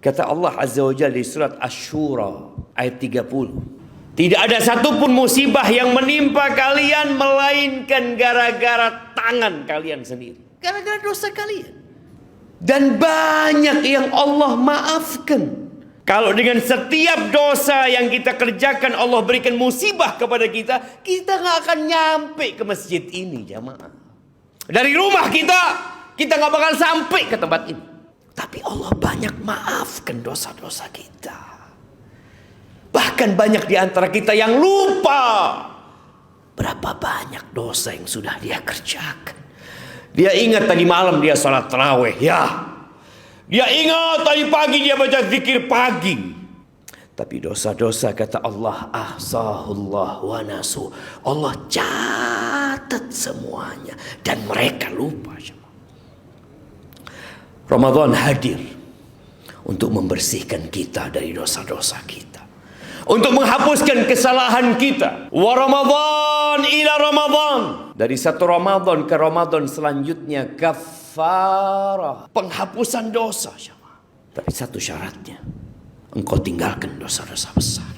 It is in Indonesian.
Kata Allah Azza wa Jalla di surat Asy-Syura ayat 30. Tidak ada satupun musibah yang menimpa kalian melainkan gara-gara tangan kalian sendiri. Gara-gara dosa kalian. Dan banyak yang Allah maafkan. Kalau dengan setiap dosa yang kita kerjakan Allah berikan musibah kepada kita, kita gak akan nyampe ke masjid ini, jamaah. Dari rumah kita gak bakal sampai ke tempat ini. Tapi Allah banyak maafkan dosa-dosa kita. Bahkan banyak di antara kita yang lupa berapa banyak dosa yang sudah dia kerjakan. Dia ingat tadi malam dia sholat tarawih, ya. Dia ingat tadi pagi dia baca zikir pagi. Tapi dosa-dosa kata Allah ahsahullah wa nasu. Allah catat semuanya dan mereka lupa. Ramadan hadir untuk membersihkan kita dari dosa-dosa kita. Untuk menghapuskan kesalahan kita. Wa Ramadan ila Ramadan. Dari satu Ramadan ke Ramadan selanjutnya kafarah, penghapusan dosa. Tapi satu syaratnya, engkau tinggalkan dosa-dosa besar.